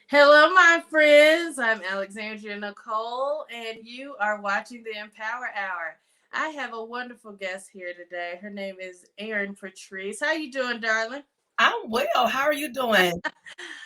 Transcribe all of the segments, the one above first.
Hello, my friends. I'm Alexandria Nicole, and you are watching the Empower Hour. I have a wonderful guest here today. Her name is Erin Patrice. How you doing, darling? I'm well. How are you doing?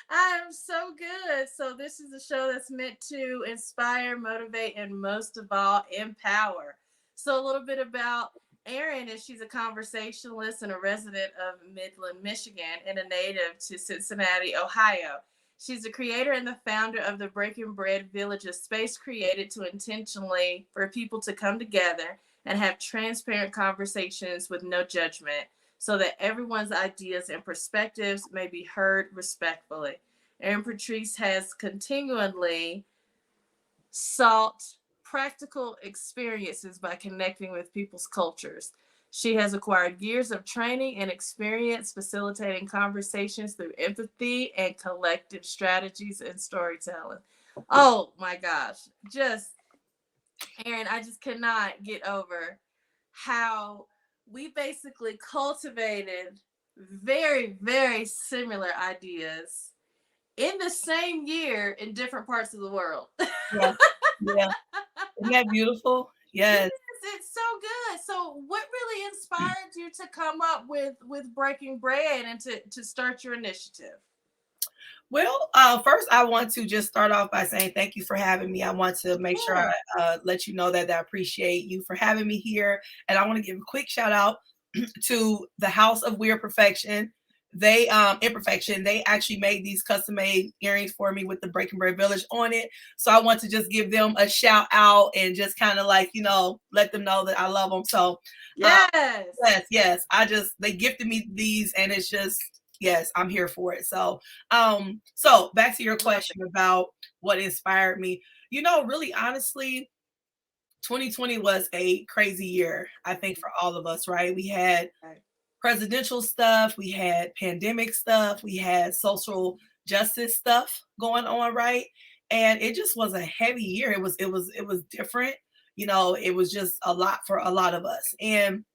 I am so good. So this is a show that's meant to inspire, motivate, and most of all, empower. So a little bit about Erin is she's a conversationalist and a resident of Midland, Michigan, and a native to Cincinnati, Ohio. She's the creator and the founder of the Breaking Bread Village, a space created to intentionally for people to come together and have transparent conversations with no judgment so that everyone's ideas and perspectives may be heard respectfully. Erin Patrice has continually sought practical experiences by connecting with people's cultures. She has acquired years of training and experience facilitating conversations through empathy and collective strategies and storytelling. Oh my gosh, just Erin, I just cannot get over how we basically cultivated very, very similar ideas in the same year in different parts of the world. Yeah, yeah. Isn't that beautiful? Yes, Yes. it's so good. So, what really inspired you to come up with breaking bread and to start your initiative? Well, first, I want to just start off by saying thank you for having me. I want to make sure I Sure. let you know that I appreciate you for having me here. And I want to give a quick shout out to the House of Weird Perfection. They imperfection. They actually made these custom made earrings for me with the Breaking Bread Village on it. So I want to just give them a shout out and just kind of like let them know that I love them. So uh, Yes. yes, yes. They gifted me these, and it's just yes, I'm here for it. So back to your Love it. question about what inspired me. Really honestly, 2020 was a crazy year, I think, for all of us, right? We had Right. presidential stuff, we had pandemic stuff, we had social justice stuff going on, right? And it just was a heavy year. It was different. It was just a lot for a lot of us. And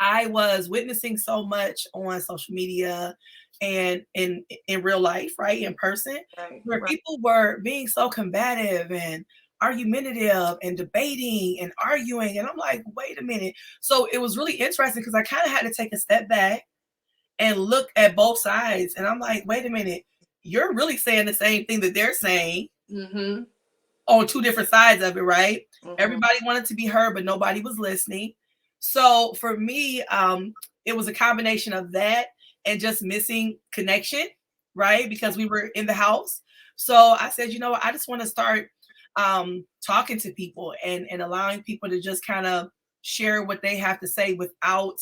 I was witnessing so much on social media and in real life, right, in person, Right. where Right. people were being so combative and argumentative and debating and arguing. And I'm like, wait a minute. So it was really interesting because I kind of had to take a step back and look at both sides. And I'm like, wait a minute, you're really saying the same thing that they're saying Mm-hmm. on two different sides of it, right? Mm-hmm. Everybody wanted to be heard, but nobody was listening. So for me, it was a combination of that and just missing connection, right? Because we were in the house. So I said, I just want to start talking to people and allowing people to just kind of share what they have to say without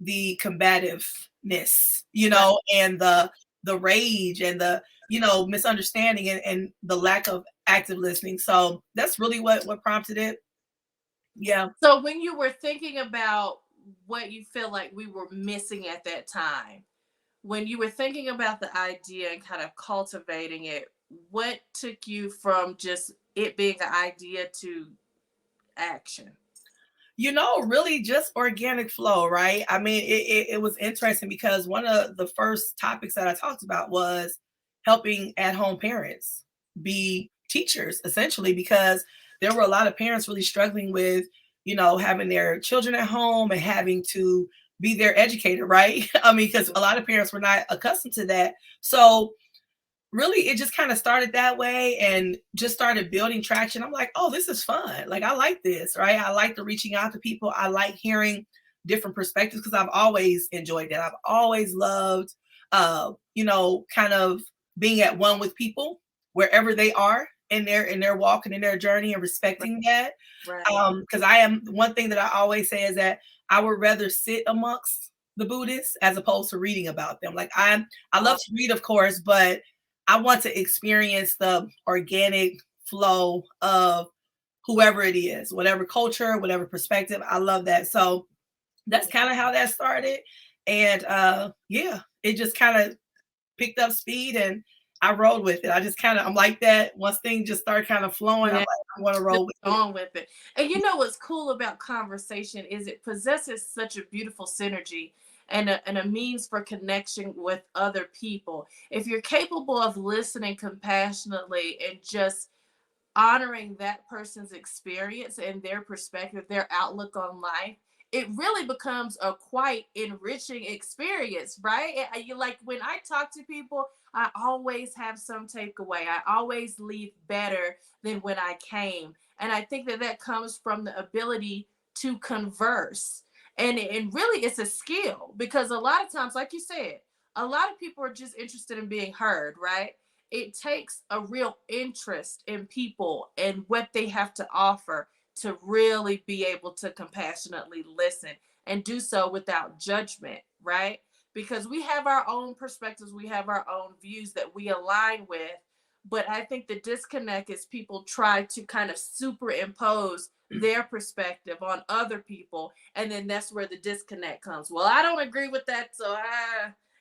the combativeness, Right. and the rage and the misunderstanding and the lack of active listening. So that's really what prompted it. Yeah. So when you were thinking about what you feel like we were missing at that time, when you were thinking about the idea and kind of cultivating it, what took you from just it being an idea to action? Really just organic flow, right? I mean, it was interesting because one of the first topics that I talked about was helping at home parents be teachers, essentially, because there were a lot of parents really struggling with, having their children at home and having to be their educator, right? I mean, because a lot of parents were not accustomed to that. So really it just kind of started that way and just started building traction. I'm like, oh, this is fun. Like, I like this, right? I like the reaching out to people. I like hearing different perspectives because I've always enjoyed that. I've always loved, kind of being at one with people wherever they are in their walk and in their journey and Right. respecting that. Right. Because I am one thing that I always say is that I would rather sit amongst the Buddhists as opposed to reading about them. Like I love Oh, to read, of course, but I want to experience the organic flow of whoever it is, whatever culture, whatever perspective. I love that. So that's kind of how that started. And yeah, it just kind of picked up speed and I rolled with it. I'm like that. Once things just start kind of flowing, I'm yeah. like, I want to Just roll with it. on with it. And you know what's cool about conversation is it possesses such a beautiful synergy. and a means for connection with other people. If you're capable of listening compassionately and just honoring that person's experience and their perspective, their outlook on life, it really becomes a quite enriching experience, right? You like when I talk to people, I always have some takeaway. I always leave better than when I came. And I think that that comes from the ability to converse. And really, it's a skill because a lot of times, like you said, a lot of people are just interested in being heard, right? It takes a real interest in people and what they have to offer to really be able to compassionately listen and do so without judgment, right? Because we have our own perspectives, we have our own views that we align with. But I think the disconnect is people try to kind of superimpose their perspective on other people. And then that's where the disconnect comes. Well, I don't agree with that. So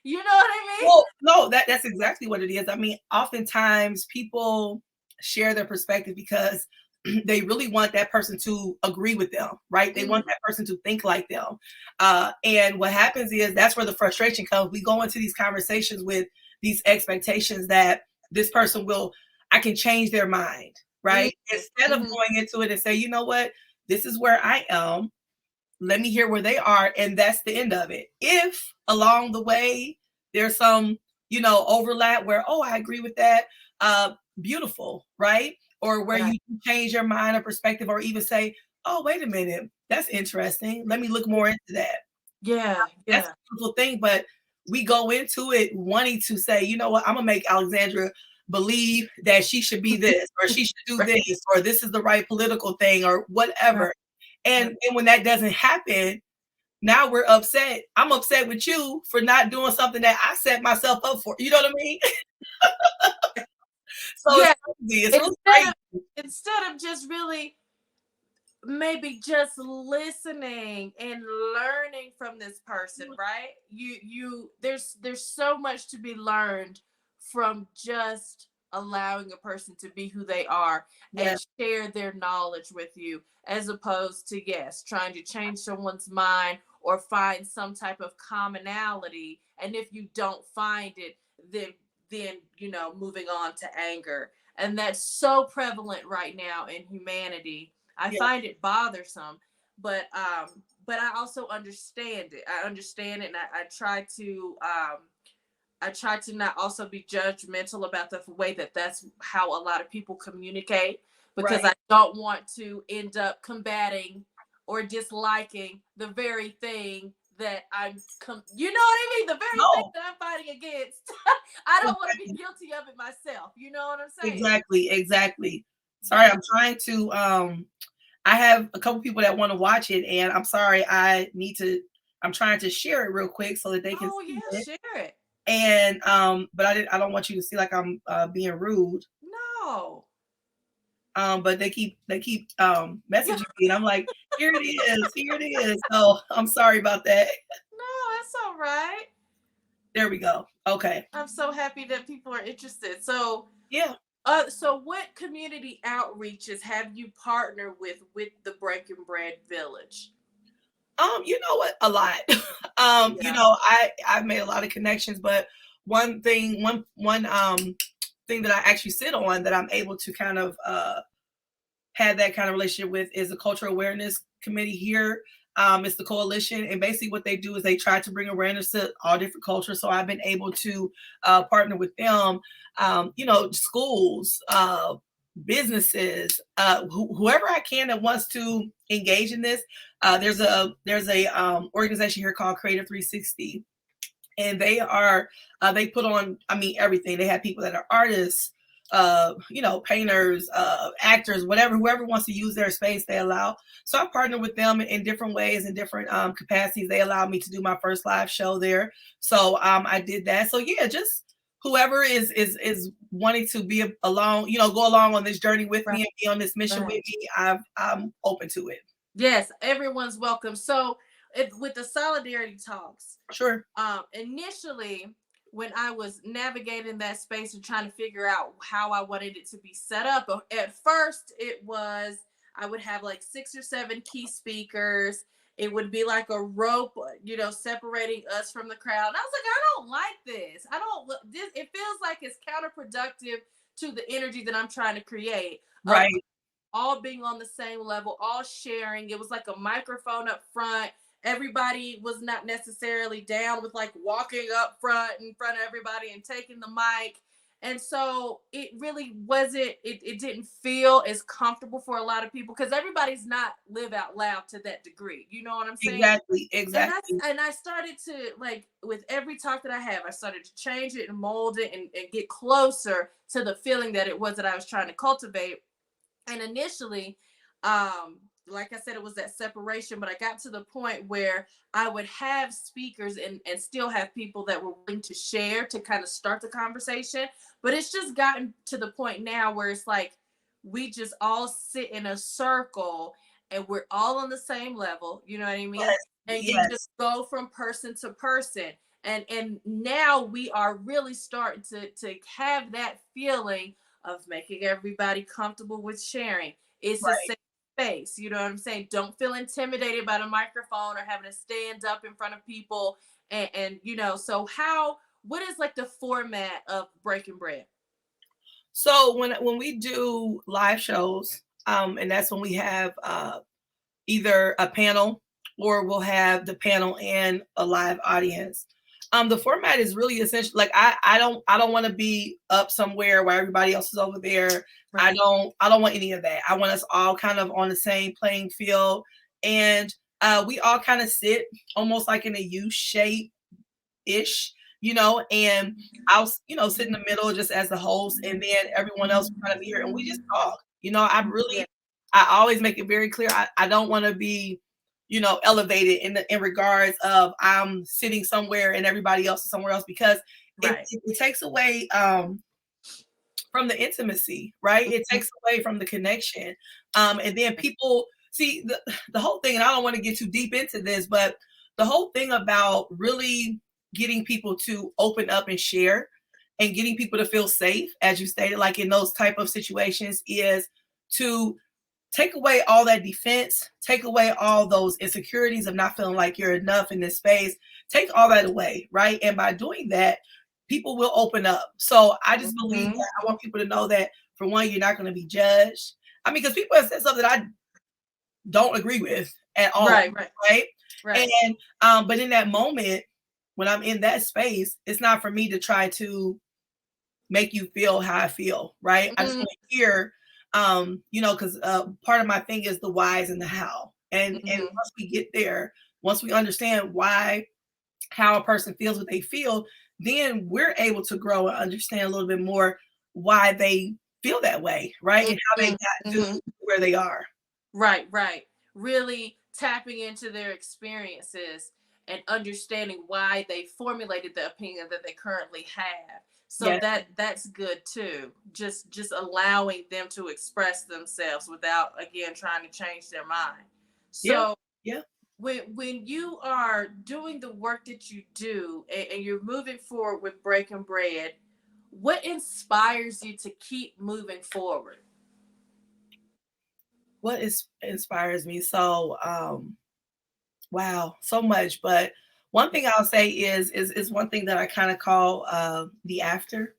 you know what I mean? Well, no, that's exactly what it is. I mean, oftentimes people share their perspective because they really want that person to agree with them, right? They want that person to think like them. And what happens is that's where the frustration comes. We go into these conversations with these expectations that this person will, I can change their mind, right? Instead of going into it and say, you know what, this is where I am. Let me hear where they are, and that's the end of it. If along the way there's some, overlap where, oh, I agree with that, beautiful, right? Or where you can change your mind or perspective, or even say, oh, wait a minute, that's interesting. Let me look more into that. Yeah, That's a beautiful thing. But we go into it wanting to say, you know what, I'm gonna make Alexandra believe that she should be this, or she should do this, or this is the right political thing, or whatever. And when that doesn't happen, now we're upset. I'm upset with you for not doing something that I set myself up for. You know what I mean? So yeah. it's really crazy. Instead of just really maybe just listening and learning from this person, right? There's so much to be learned from just allowing a person to be who they are and share their knowledge with you, as opposed to, yes, trying to change someone's mind or find some type of commonality, and if you don't find it, then moving on to anger. And that's so prevalent right now in humanity. I find it bothersome, but I also understand it. I understand it, and I try to not also be judgmental about the way that that's how a lot of people communicate, because I don't want to end up combating or disliking the very thing that you know what I mean? The very thing that I'm fighting against. I don't want to be guilty of it myself. You know what I'm saying? Exactly. Sorry, I'm trying to I have a couple people that want to watch it, and I'm sorry, I'm trying to share it real quick so that they can see it. Share it. And but I don't want you to see like I'm being rude. No. But they keep messaging me, and I'm like, here it is. So I'm sorry about that. No, that's all right. There we go. Okay. I'm so happy that people are interested. So yeah. So what community outreaches have you partnered with the Breaking Bread Village? You know what? A lot. I've made a lot of connections, but one thing that I actually sit on that I'm able to kind of have that kind of relationship with is the cultural awareness committee here. It's the coalition, and basically what they do is they try to bring awareness to all different cultures. So I've been able to partner with them, schools, businesses, whoever I can that wants to engage in this. There's a organization here called Creative 360, and they put on, everything. They have people that are artists, painters, actors, whoever wants to use their space, they allow. So I partner with them in different ways, in different capacities. They allowed me to do my first live show there. So I did that. So yeah, just whoever is wanting to be along, go along on this journey with me and be on this mission with me, I'm open to it. Yes, everyone's welcome. So with the solidarity talks, sure. Initially, when I was navigating that space and trying to figure out how I wanted it to be set up, at first it was I would have like 6 or 7 key speakers. it would be like a rope, separating us from the crowd. And I was like, I don't like this. I don't this. It feels like it's counterproductive to the energy that I'm trying to create of Right. all being on the same level, all sharing. It was like a microphone up front. Everybody was not necessarily down with like walking up front in front of everybody and taking the mic. And so it really wasn't, it didn't feel as comfortable for a lot of people because everybody's not live out loud to that degree. You know what I'm saying? Exactly. And Exactly. I started to, like, with every talk that I have, I started to change it and mold it and get closer to the feeling that it was that I was trying to cultivate. And initially, like I said, it was that separation, but I got to the point where I would have speakers and still have people that were willing to share to kind of start the conversation. But it's just gotten to the point now where it's like we just all sit in a circle and we're all on the same level, you know what I mean? Yes. And you just Yes. go from person to person. And now we are really starting to have that feeling of making everybody comfortable with sharing. It's a Right. safe space. You know what I'm saying? Don't feel intimidated by the microphone or having to stand up in front of people. So what is like the format of Breaking Bread? So when we do live shows, and that's when we have either a panel or we'll have the panel and a live audience. The format is really essential. Like I don't want to be up somewhere where everybody else is over there. Right. I don't want any of that. I want us all kind of on the same playing field, and we all kind of sit almost like in a U shape ish, and I'll, sit in the middle just as the host, and then everyone else will kind of be here and we just talk. Yeah. I always make it very clear. I don't want to be, elevated in regards of I'm sitting somewhere and everybody else is somewhere else, because Right. it takes away from the intimacy, right? It takes away from the connection. And then people see the whole thing, and I don't want to get too deep into this, but the whole thing about really getting people to open up and share and getting people to feel safe, as you stated, like in those type of situations, is to take away all that defense, take away all those insecurities of not feeling like you're enough in this space, take all that away, right? And by doing that, people will open up. So I just believe that I want people to know that, for one, you're not going to be judged. I mean, because people have said something that I don't agree with at all, Right. right? Right. And but in that moment, when I'm in that space, it's not for me to try to make you feel how I feel, right? I just want to hear, because part of my thing is the whys and the how. And once we get there, once we understand how a person feels what they feel, then we're able to grow and understand a little bit more why they feel that way, right? And how they got to where they are. Right. Really tapping into their experiences and understanding why they formulated the opinion that they currently have. So Yes. that's good too. Just allowing them to express themselves without, again, trying to change their mind. Yeah. So Yeah. when you are doing the work that you do and you're moving forward with Breaking Bread, what inspires you to keep moving forward? What inspires me? So, wow, so much. But one thing I'll say is one thing that I kind of call the after.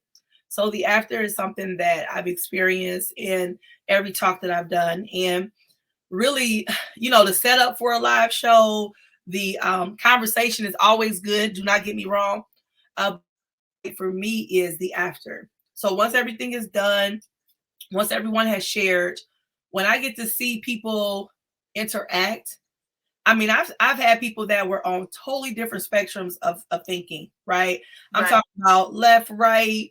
So the after is something that I've experienced in every talk that I've done, and really, the setup for a live show, the conversation is always good. Do not get me wrong. Uh, for me, is the after. So once everything is done, once everyone has shared, when I get to see people interact, I mean, I've had people that were on totally different spectrums of thinking, right? I'm talking about left, right,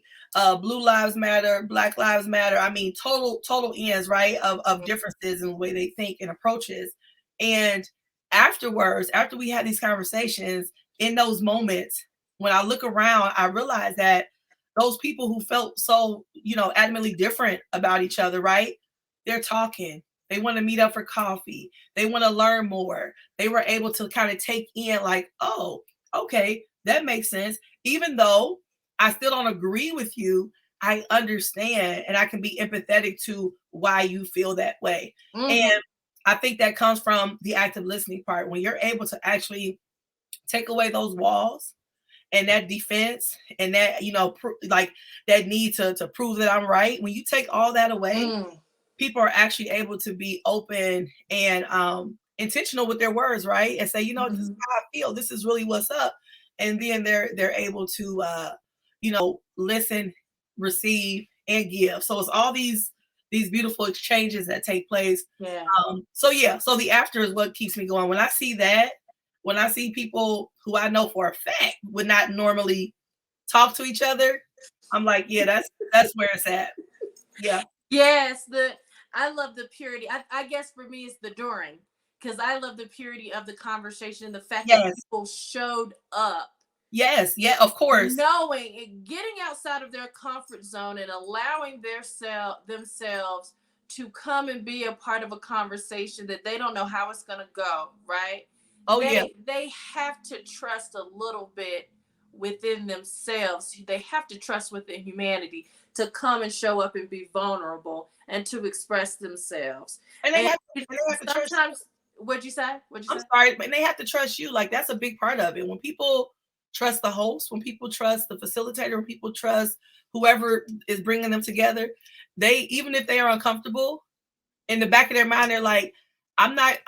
blue lives matter, black lives matter. I mean, total ends, right? Of differences in the way they think and approaches. And afterwards, after we had these conversations, in those moments, when I look around, I realize that those people who felt so, adamantly different about each other, right? They're talking. They want to meet up for coffee. They want to learn more. They were able to kind of take in, like, oh, okay, that makes sense. Even though I still don't agree with you, I understand and I can be empathetic to why you feel that way. And I think that comes from the active listening part. When you're able to actually take away those walls and that defense and that, like that need to prove that I'm right. When you take all that away, Mm, people are actually able to be open and intentional with their words, right? And say, this is mhm. how I feel. This is really what's up. And then they're able to listen, receive, and give. So it's all these beautiful exchanges that take place. Yeah. So the after is what keeps me going. When I see that, when I see people who I know for a fact would not normally talk to each other, I'm like, yeah, that's where it's at. Yeah. Yes, I love the purity. I guess for me it's the during, because I love the purity of the conversation, the fact that Yes. people showed up Yes. Yeah. Of course. knowing and getting outside of their comfort zone and allowing themselves to come and be a part of a conversation that they don't know how it's going to go, right? Oh yeah. They have to trust a little bit within themselves. They have to trust within humanity to come and show up and be vulnerable and to express themselves. And they And have and they have to trust. sometimes, what'd you say? What'd you I'm say? sorry, but they have to trust you. Like that's a big part of it. When people trust the host, when people trust the facilitator, when people trust whoever is bringing them together, they, even if they are uncomfortable, in the back of their mind, they're like, I'm not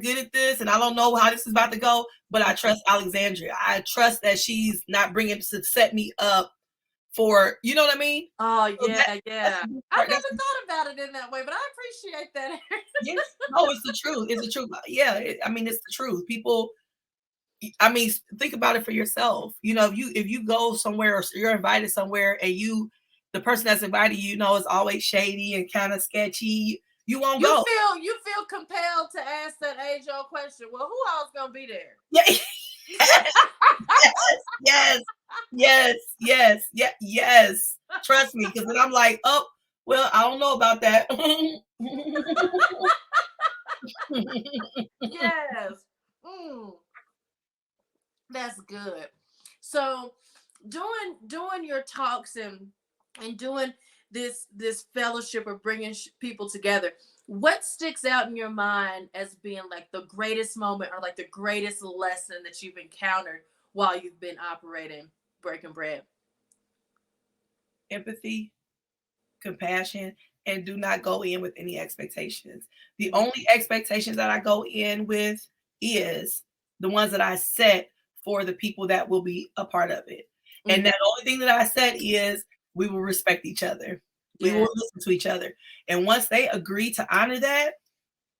good at this, and I don't know how this is about to go. But I trust Alexandria. I trust that she's not bringing to set me up for, you know what I mean? Oh So yeah, that's yeah. the big I part. never thought about it in that way, but I appreciate that. Yeah, no, it's the truth. It's the truth. Yeah, I mean, it's the truth. People, I mean, think about it for yourself. If you go somewhere or you're invited somewhere and the person that's invited you, is always shady and kind of sketchy, you won't You go. feel compelled to ask that age old question. Well, who else gonna be there? Yeah. Yes, yes, yes, yes, yes. Trust me, because then I'm like, oh, well, I don't know about that. Yes. Mm, that's good. So doing your talks and doing this fellowship of bringing people together, what sticks out in your mind as being like the greatest moment or like the greatest lesson that you've encountered while you've been operating breaking bread? Empathy, compassion, and do not go in with any expectations. The Mm, only expectations that I go in with is the ones that I set for the people that will be a part of it. And mm, that only thing that I set is we will respect each other. We yeah, will listen to each other. And once they agree to honor that,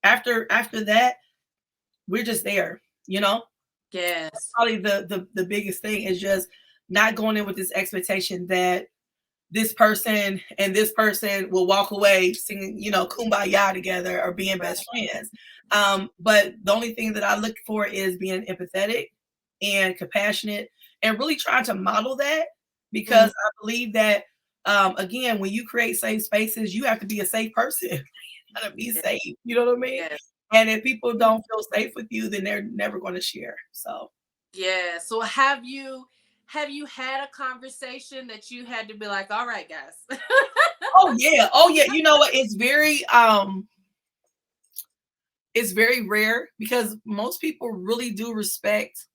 after that, we're just there, you know? yes, Probably the biggest thing is just not going in with this expectation that this person and this person will walk away singing, kumbaya together or being right, best friends. But the only thing that I look for is being empathetic and compassionate and really trying to model that mm, because I believe that, again, when you create safe spaces, you have to be a safe person. You gotta be yeah, safe. You know what I mean? yeah, And if people don't feel safe with you, then they're never going to share. So, yeah. So have you had a conversation that you had to be like, all right, guys? oh yeah. You know what? It's very rare because most people really do respect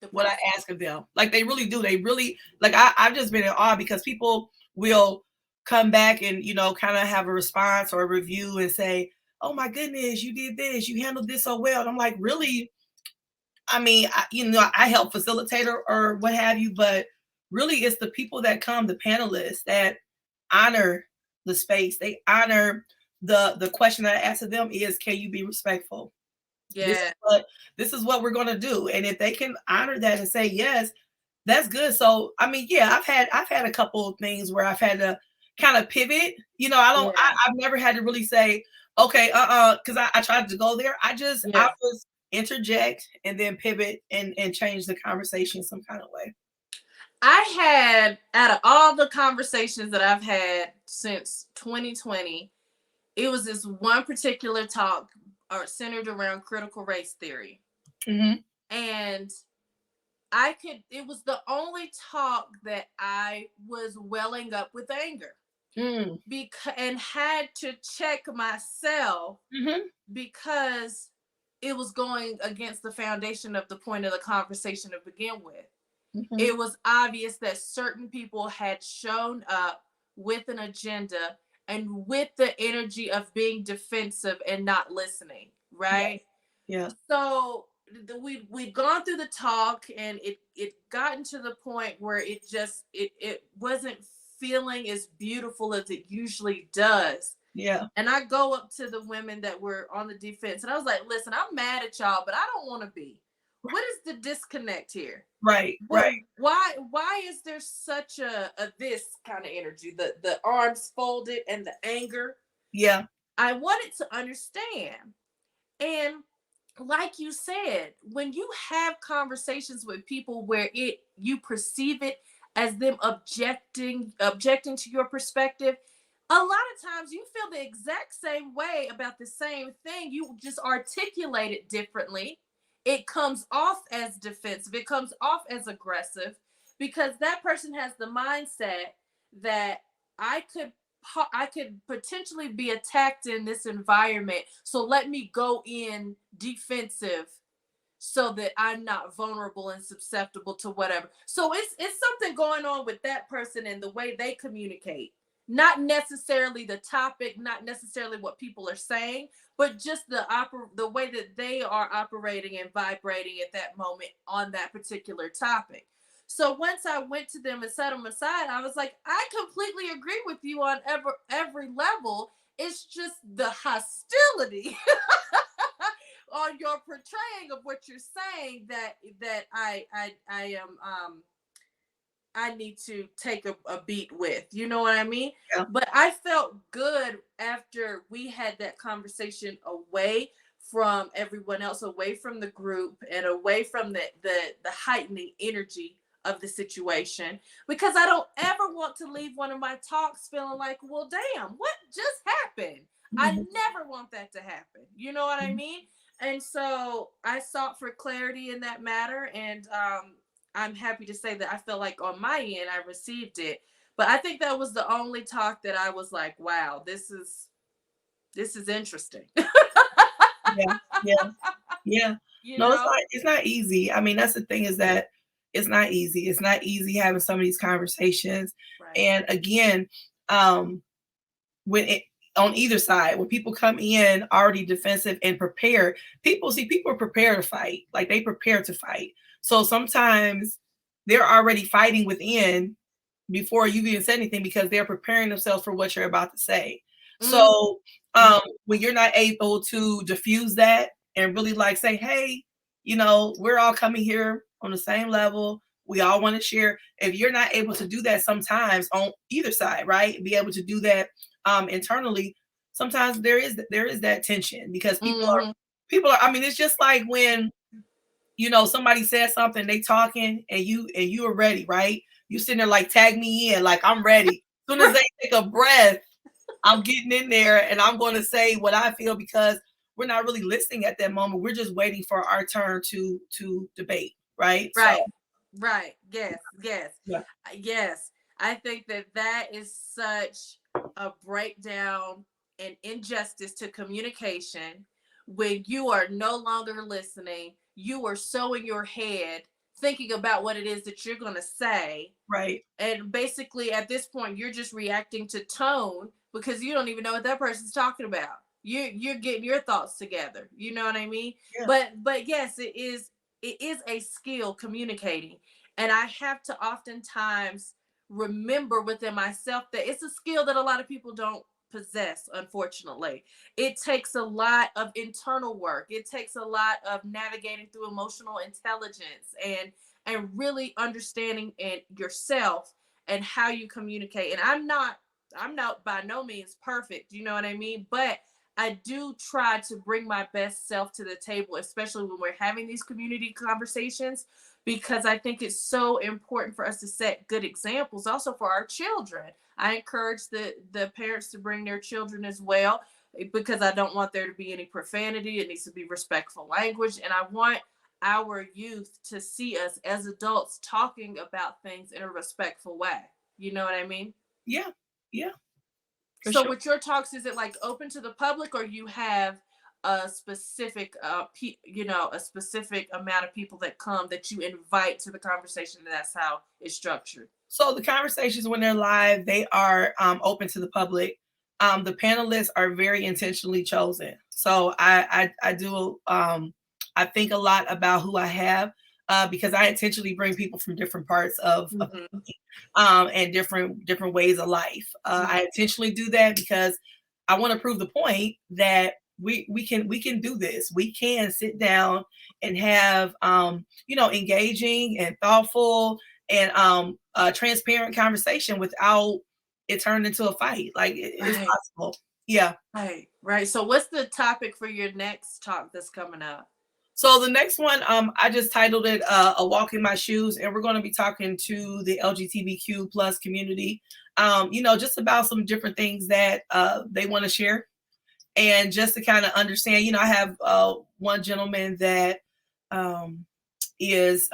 The what I process. ask of them. Like they really do. They really like I've just been in awe because people will come back and kind of have a response or a review and say, "Oh my goodness, you did this, you handled this so well." And I'm like, really? I mean, I help facilitate or what have you, but really it's the people that come, the panelists that honor the space. They honor the question that I asked of them is, can you be respectful? This is Yeah, what this is what we're gonna do. And if they can honor that and say yes, that's good. So I mean, yeah, I've had a couple of things where I've had to kind of pivot. yeah, I've never had to really say, okay, because I tried to go there. I yeah. was interject and then pivot and change the conversation some kind of way. I had, out of all the conversations that I've had since 2020, it was this one particular talk centered around critical race theory. Hmm. And it was the only talk that I was welling up with anger. Mm. because and had to check myself Mhm. because it was going against the foundation of the point of the conversation to begin with. Mhm. It was obvious that certain people had shown up with an agenda and with the energy of being defensive and not listening, Yeah. right? Yeah. So we'd gone through the talk, and it gotten to the point where it wasn't feeling as beautiful as it usually does. Yeah. And I go up to the women that were on the defense, and I was like, listen, I'm mad at y'all, but I don't want to be. What is the disconnect here? Right. What Right. why is there such a this kind of energy? The arms folded and the anger. Yeah. I wanted to understand. And like you said, when you have conversations with people where it you perceive it as them objecting to your perspective, a lot of times you feel the exact same way about the same thing. You just articulate it differently. It comes off as defensive, it comes off as aggressive, because that person has the mindset that I could I could potentially be attacked in this environment. So let me go in defensive so that I'm not vulnerable and susceptible to whatever. So it's something going on with that person and the way they communicate. Not necessarily the topic, not necessarily what people are saying, but just the way that they are operating and vibrating at that moment on that particular topic. So once I went to them and set them aside, I was like, I completely agree with you on every level. It's just the hostility on your portraying of what you're saying that I am I need to take a beat with. You know what I mean? Yeah. But I felt good after we had that conversation away from everyone else, away from the group, and away from the heightening energy of the situation, because I don't ever want to leave one of my talks feeling like, well, damn, what just happened? I Mhm. never want that to happen. You know what I Mhm. mean? And so I sought for clarity in that matter, and I'm happy to say that I feel like on my end I received it. But I think that was the only talk that I was like, wow, this is interesting. Yeah. Yeah. Yeah. you No, know? it's not easy. I mean, that's the thing, is that it's not easy. It's not easy having some of these conversations. Right. And again, um, when it on either side, when people come in already defensive and prepared, people are prepared to fight. Like, they prepare to fight. So sometimes they're already fighting within before you even said anything, because they're preparing themselves for what you're about to say. Mm-hmm. So when you're not able to diffuse that and really like say, hey, we're all coming here on the same level. We all want to share. If you're not able to do that sometimes on either side, right? Be able to do that internally. Sometimes there is that tension, because Mm-hmm. I mean, it's just like when somebody says something, they talking, and you are ready, right? You sitting there like, tag me in, like, I'm ready. As soon as they take a breath, I'm getting in there and I'm going to say what I feel, because we're not really listening at that moment. We're just waiting for our turn to debate, right? So Right. Right. Yes. Yes. yeah. Yes. I think that is such a breakdown and injustice to communication when you are no longer listening. You are so in your head thinking about what it is that you're going to say. Right. And basically, at this point, you're just reacting to tone because you don't even know what that person's talking about. You're getting your thoughts together. You know what I mean? Yeah. But yes, it is a skill communicating, and I have to oftentimes remember within myself that it's a skill that a lot of people don't possess. Unfortunately, it takes a lot of internal work. It takes a lot of navigating through emotional intelligence and really understanding and yourself and how you communicate. And I'm not by no means perfect, you know what I mean? But I do try to bring my best self to the table, especially when we're having these community conversations, because I think it's so important for us to set good examples also for our children. I encourage the parents to bring their children as well, because I don't want there to be any profanity. It needs to be respectful language, and I want our youth to see us as adults talking about things in a respectful way. You know what I mean? Yeah. Yeah. For So sure. with your talks, is it like open to the public, or you have a specific, a specific amount of people that come that you invite to the conversation, and that's how it's structured? So the conversations when they're live, they are open to the public. The panelists are very intentionally chosen. So I do I think a lot about who I have because I intentionally bring people from different parts of Mm-hmm. and different ways of life. Mm-hmm. I intentionally do that because I want to prove the point that we can do this. We can sit down and have engaging and thoughtful and transparent conversation without it turned into a fight. Like it's Right, possible. Yeah. right. So what's the topic for your next talk that's coming up? So the next one, I just titled it "A Walk in My Shoes," and we're going to be talking to the LGBTQ plus community, just about some different things that they want to share, and just to kind of understand. I have one gentleman that is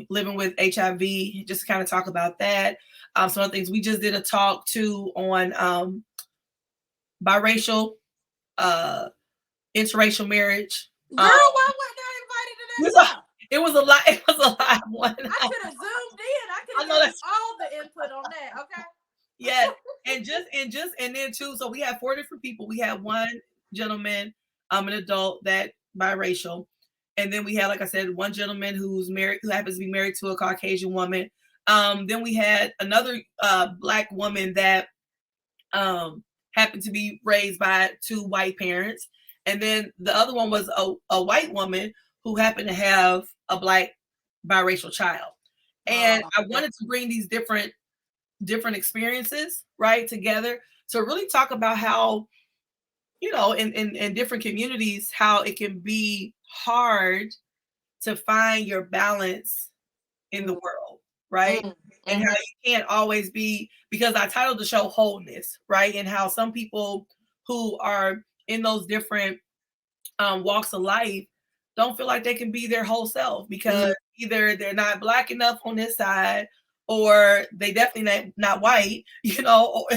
living with HIV, just to kind of talk about that. Some other things we just did a talk too on biracial, uh, interracial marriage. Girl, why wasn't I invited to It was that a, talk? it was a lot. It was a lot. One. I could have zoomed in. I could I have know gave you that's all the input on that. Okay. yes, and then too. So we had 4 different people. We had one gentleman, an adult that biracial, and then we had, like I said, one gentleman who's married, who happens to be married to a Caucasian woman. Then we had another Black woman that happened to be raised by 2 white parents, and then the other one was a white woman who happened to have a Black biracial child. And Oh, I yeah. wanted to bring these different experiences right together to really talk about how in different communities how it can be hard to find your balance in the Mm, world, right? mm, And how mhm. you can't always be, because I titled the show Wholeness, right? And how some people who are in those different walks of life don't feel like they can be their whole self because Mm. either they're not Black enough on this side or they definitely not white,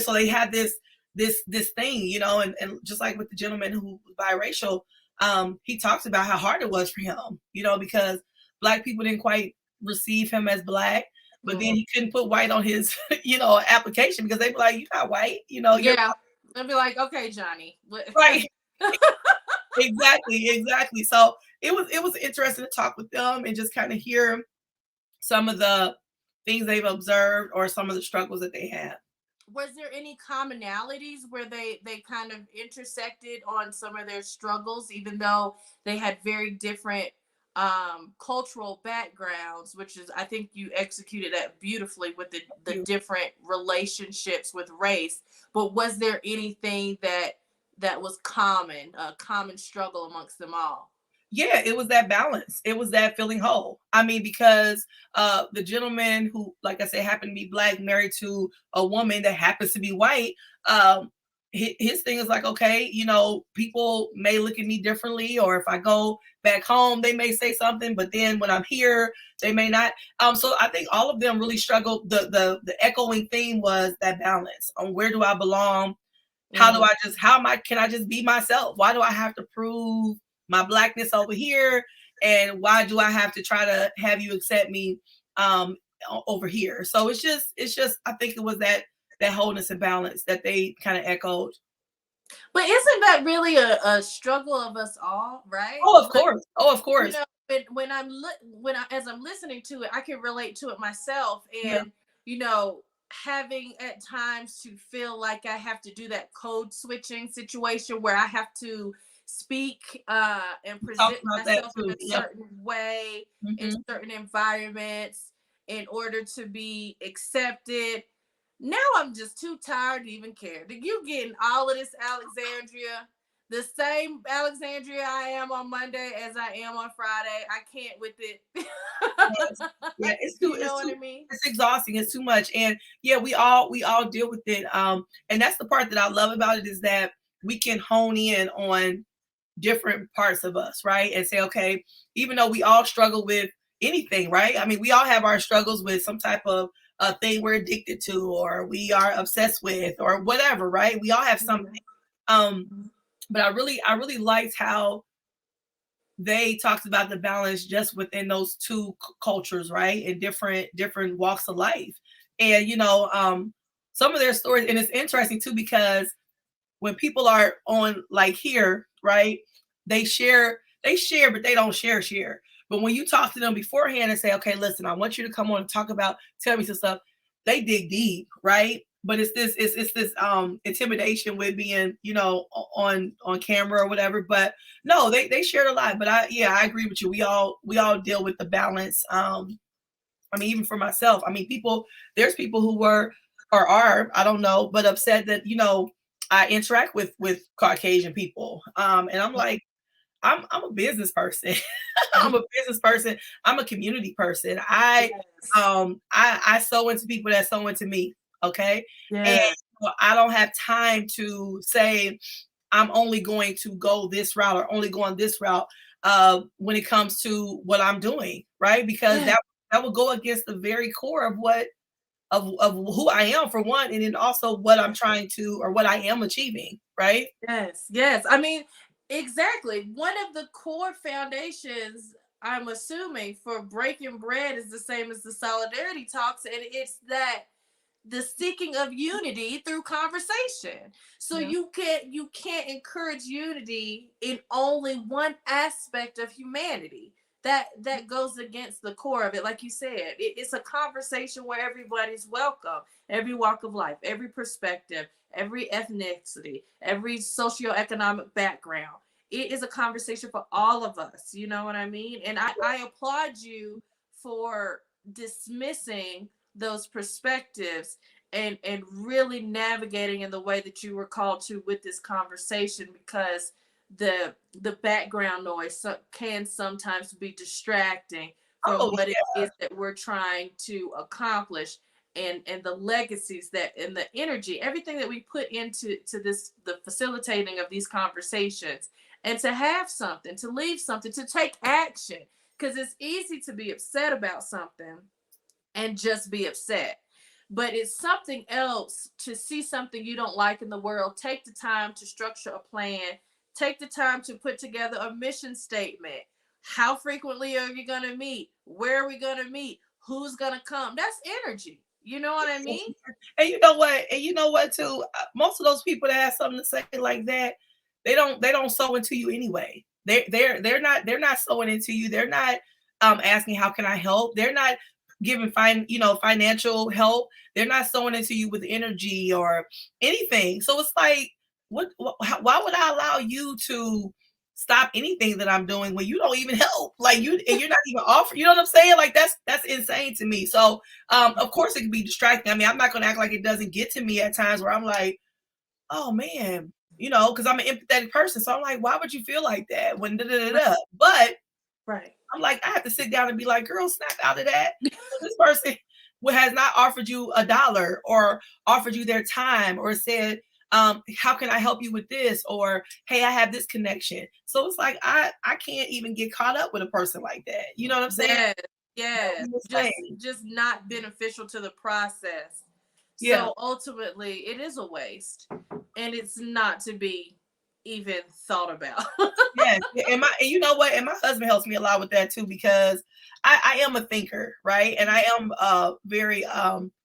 so they have this thing, and just like with the gentleman who was biracial, he talks about how hard it was for him, because Black people didn't quite receive him as Black, but then Mhm. he couldn't put white on his application because they be like, you're not white, you're Yeah. I'd be like, okay, Johnny. right. Exactly. So it was interesting to talk with them and just kind of hear some of the things they've observed or some of the struggles that they have. Was there any commonalities where they kind of intersected on some of their struggles, even though they had very different cultural backgrounds, which is, I think you executed that beautifully with the You different relationships with race. But was there anything that was common, a common struggle amongst them all? Yeah, it was that balance. It was that feeling whole. I mean, because the gentleman who, like I said, happened to be Black, married to a woman that happens to be white, his thing is like, okay, people may look at me differently, or if I go back home, they may say something, but then when I'm here, they may not. So I think all of them really struggled. The echoing theme was that balance on where do I belong? Mm, Can I just be myself? Why do I have to prove my Blackness over here? And why do I have to try to have you accept me um over here? So it's just I think it was that wholeness and balance that they kind of echoed. but isn't that really a struggle of us all, right? Oh, of Like, course. Oh, of you course. know, as I'm listening to it, I can relate to it myself, Yeah. and having at times to feel like I have to do that code switching situation where I have to speak and We talked present about that myself in too. a Yep. certain way in Hmm. certain environments in order to be accepted. Now I'm just too tired to even care. You getting all of this Alexandria, the same Alexandria I am on Monday as I am on Friday. I can't with it. Yes. Yeah, it's too You know it's what too I mean? it's exhausting. It's too much. And yeah, we all deal with it. And that's the part that I love about it is that we can hone in on different parts of us, right? And say, okay, even though we all struggle with anything, right? I mean, we all have our struggles with some type of a thing we're addicted to, or we are obsessed with, or whatever, right? We all have something. Um, but I really liked how they talked about the balance just within those two cultures, right? In different walks of life. And some of their stories, and it's interesting too, because when people are on like here, right, they share, but they don't share. But when you talk to them beforehand and say, okay, listen, I want you to come on and talk about, tell me some stuff, they dig deep, right? But it's this intimidation with being, on camera or whatever. But no, they shared a lot. But I agree with you. We all deal with the balance. I mean, even for myself, I mean, there's people who were or are, I don't know, but upset that, I interact with Caucasian people. And I'm like, I'm a business person. I'm a business person. I'm a community person. Yes. I sow into people that sow into me. Okay. And Yes. I don't have time to say I'm only going to go this route or only go on this route when it comes to what I'm doing, right? Because Yes. that will go against the very core of of who I am, for one, and then also what I'm trying to, or what I am achieving, right? Yes. Yes. I mean, exactly. One of the core foundations, I'm assuming, for breaking bread is the same as the solidarity talks, and it's that the seeking of unity through conversation. So Yeah. you can't encourage unity in only one aspect of humanity. That goes against the core of it. Like you said, it's a conversation where everybody's welcome, every walk of life, every perspective, every ethnicity, every socioeconomic background. It is a conversation for all of us. You know what I mean? And I applaud you for dismissing those perspectives and really navigating in the way that you were called to with this conversation, because the background noise can sometimes be distracting from Oh, what it is that we're trying to accomplish, and the legacies that, and the energy, everything that we put into this, the facilitating of these conversations, and to have something, to leave something, to take action, because it's easy to be upset about something and just be upset. But it's something else to see something you don't like in the world, take the time to structure a plan, take the time to put together a mission statement. How frequently are you going to meet? Where are we going to meet? Who's going to come? That's energy. You know what I mean? and you know what? And you know what too? Most of those people that have something to say like that, they don't sow into you anyway. They're not sowing into you. They're not asking how can I help. They're not giving financial help. They're not sowing into you with energy or anything. So it's like, why would I allow you to stop anything that I'm doing when you don't even help? Like, and you're not even offering. You know what I'm saying? Like, that's insane to me. So of course it can be distracting. I mean, I'm not going to act like it doesn't get to me at times where I'm like, oh man, because I'm an empathetic person. So I'm like, why would you feel like that when da da da da? But Right. I'm like, I have to sit down and be like, girl, snap out of that. This person has not offered you $1 or offered you their time or said, how can I help you with this? Or, hey, I have this connection. So it's like, I can't even get caught up with a person like that. You know what I'm saying? Yes. That Yes. would be Just insane. just not beneficial to the process. Yeah. So ultimately it is a waste, and it's not to be even thought about. Yes, and you know what? And my husband helps me a lot with that too, because I am a thinker, right? And I am very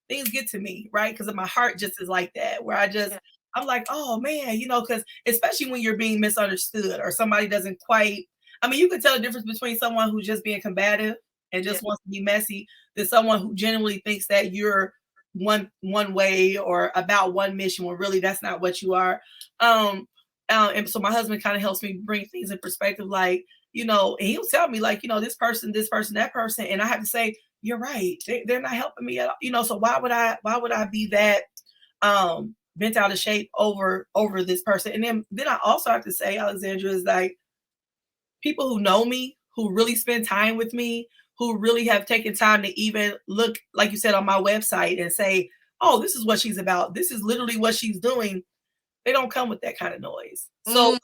things get to me, right? Because my heart just is like that, where Yeah. I'm like, oh man, because especially when you're being misunderstood or somebody doesn't quite, I mean, you can tell the difference between someone who's just being combative and Yeah. just wants to be messy than someone who genuinely thinks that you're one way or about one mission when really that's not what you are. And so my husband kind of helps me bring things in perspective, like, and he'll tell me, like, this person, that person, and I have to say, you're right, they're not helping me at all, so why would I be that bent out of shape over this person? And then I also have to say, Alexandra, is like, people who know me, who really spend time with me, who really have taken time to even look, like you said, on my website and say, oh, this is what she's about, this is literally what she's doing. They don't come with that kind of noise. So, Mm,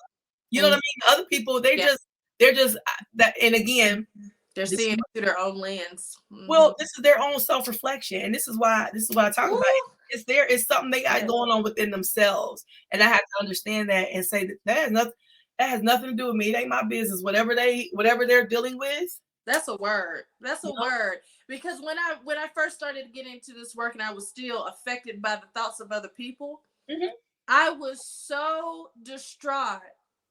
you know what I mm, mean? Other people, yeah. they're just that. And again, They're This is seeing it through their own lens. well, this is their own self-reflection, and this is what I talk about. Ooh, It's something they got yeah, going on within themselves, and I have to understand that and say that has nothing to do with me. It ain't my business. Whatever they're dealing with, that's a word. That's you a word. Because when I first started getting into this work and I was still affected by the thoughts of other people, know. I was so distraught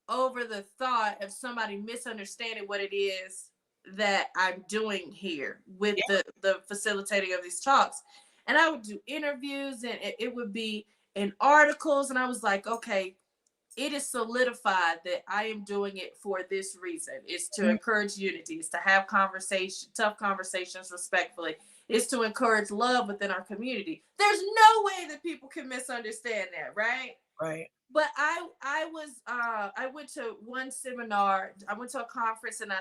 over the thought of somebody misunderstanding what it is that I'm doing here with Yeah, the facilitating of these talks. And I would do interviews and it would be in articles. And I was like, okay, it is solidified that I am doing it for this reason. It's to mhm, encourage unity. It's to have tough conversations respectfully. It's to encourage love within our community. There's no way that people can misunderstand that, right? right. But I went to one seminar. I went to a conference and I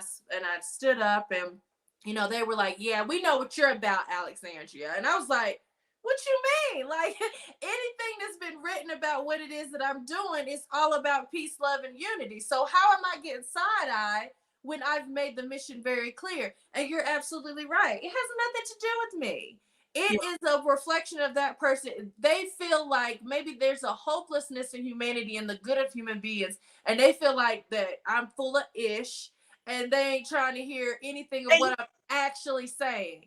stood up and they were like, "Yeah, we know what you're about, Alexandria." And I was like, "What you mean? Like anything that's been written about what it is that I'm doing is all about peace, love, and unity. So how am I getting side eye when I've made the mission very clear?" And you're absolutely right. It has nothing to do with me. Yeah, It is a reflection of that person. They feel like maybe there's a hopelessness in humanity and the good of human beings, and they feel like that I'm full of ish, and they ain't trying to hear anything of and what I'm actually saying.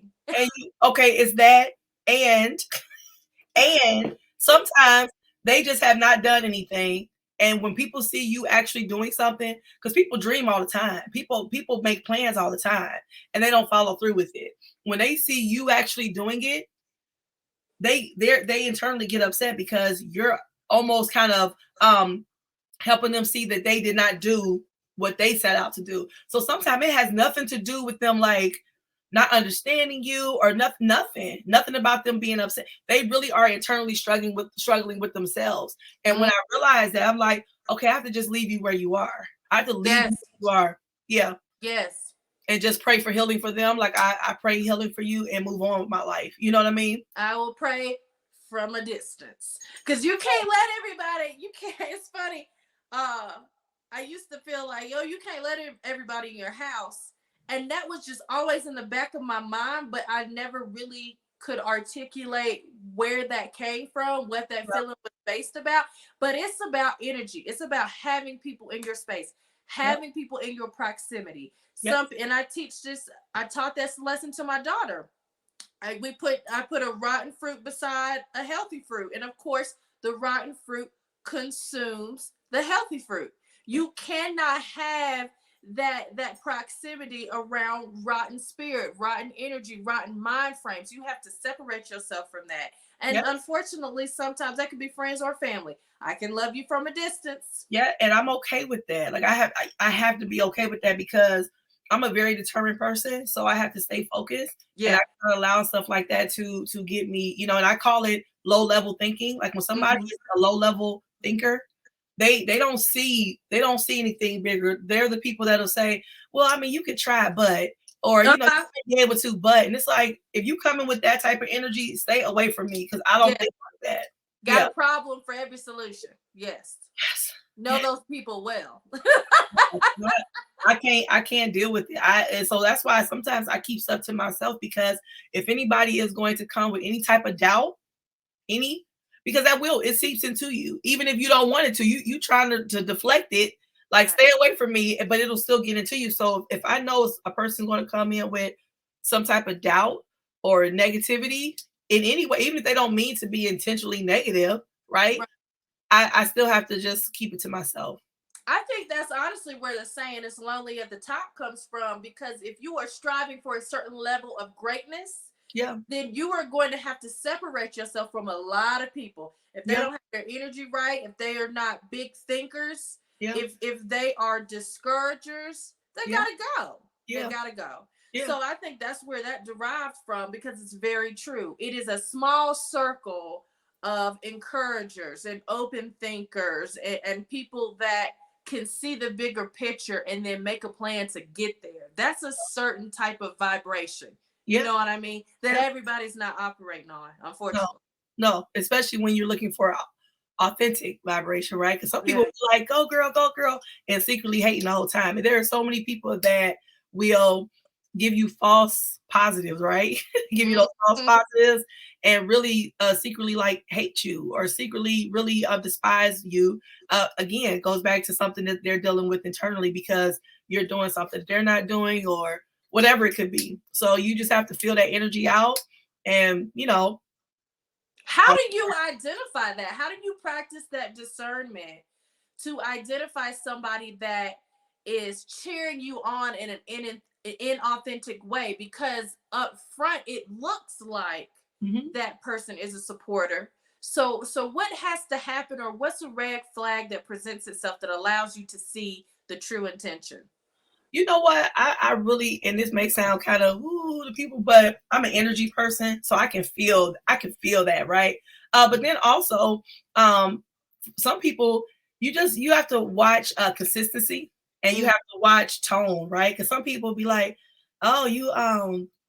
okay, it's that, and and sometimes they just have not done anything. And when people see you actually doing something, because people dream all the time, people make plans all the time, and they don't follow through with it. When they see you actually doing it, they internally get upset because you're almost kind of helping them see that they did not do what they set out to do. So sometimes it has nothing to do with them like not understanding you or nothing about them being upset. They really are internally struggling with themselves. And when Mm, I realized that, I'm like, okay, I have to just leave you where you are. I have to leave you yes, where you are. Yeah. yes. And just pray for healing for them. Like I pray healing for you and move on with my life. You know what I mean? I will pray from a distance because you can't let everybody. You can't. It's funny. Uh, I used to feel like, yo, you can't let everybody in your house, and that was just always in the back of my mind. But I never really could articulate where that came from, what that feeling was based about. But it's about energy. It's about having people in your space, Yep. having people in your proximity. Yep. And I teach this. I taught this lesson to my daughter. I put a rotten fruit beside a healthy fruit, and of course, the rotten fruit consumes the healthy fruit. Yep. You cannot have that proximity around rotten spirit, rotten energy, rotten mind frames. You have to separate yourself from that. And Yep. unfortunately, sometimes that can be friends or family. I can love you from a distance. Yeah, and I'm okay with that. Like I have to be okay with that because I'm a very determined person, so I have to stay focused, and I Yeah. can't allow stuff like that to get me, and I call it low level thinking. Like when somebody Mm-hmm. is a low level thinker, they don't see anything bigger. They're the people that'll say, "Well, I mean, you could try, but," or you Uh-huh. might be able to, but, and it's like if you come in with that type of energy, stay away from me because I Yeah. don't think like that. Got Yeah. a problem for every solution. Yes. Yes. Know those people well. What? I can't deal with it. And so that's why sometimes I keep stuff to myself because if anybody is going to come with any type of doubt, any because it seeps into you. Even if you don't want it to, you trying to deflect it, like Right. stay away from me, but it'll still get into you. So if I know a person's going to come in with some type of doubt or negativity in any way, even if they don't mean to be intentionally negative, right? Right. I still have to just keep it to myself. I think that's honestly where the saying "is lonely at the top" comes from, because if you are striving for a certain level of greatness, Yeah. then you are going to have to separate yourself from a lot of people. If they Yeah. don't have their energy right, if they are not big thinkers, Yeah. if they are discouragers, they Yeah. gotta go. They Yeah. gotta go. Yeah. So I think that's where that derived from, because it's very true. It is a small circle of encouragers and open thinkers and people that can see the bigger picture and then make a plan to get there. That's a certain type of vibration. You Yeah. know what I mean? That Yeah. everybody's not operating on, No. unfortunately. No, especially when you're looking for authentic vibration, right? Because some people Yeah. be like, go girl, and secretly hating the whole time. And there are so many people that will give you false positives, right? Give you those false Mhm. positives and really secretly like hate you or secretly really despise you. Again, it goes back to something that they're dealing with internally because you're doing something they're not doing or whatever it could be. So you just have to feel that energy out and, How do you identify that? How do you practice that discernment to identify somebody that is cheering you on in an inauthentic way? Because up front, it looks like Mhm. that person is a supporter. So what has to happen, or what's a red flag that presents itself that allows you to see the true intention? You know what? I really, and this may sound kind of ooh to people, but I'm an energy person, so I can feel that, right? But then also, um, some people you have to watch consistency and you Mm, have to watch tone, right? Because some people be like, oh,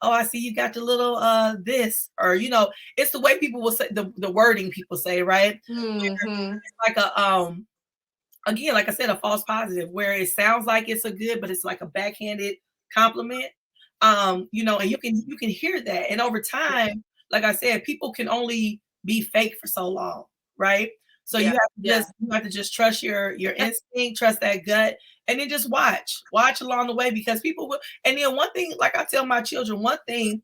oh, I see you got the little this, or it's the way people will say the wording people say, right? mhm. It's like a again, like I said, a false positive where it sounds like it's a good, but it's like a backhanded compliment. And you can hear that. And over time, like I said, people can only be fake for so long, right? So Yeah, yeah. you have to just trust your instinct, trust that gut, and then just watch along the way because people will. And then one thing, like I tell my children, one thing,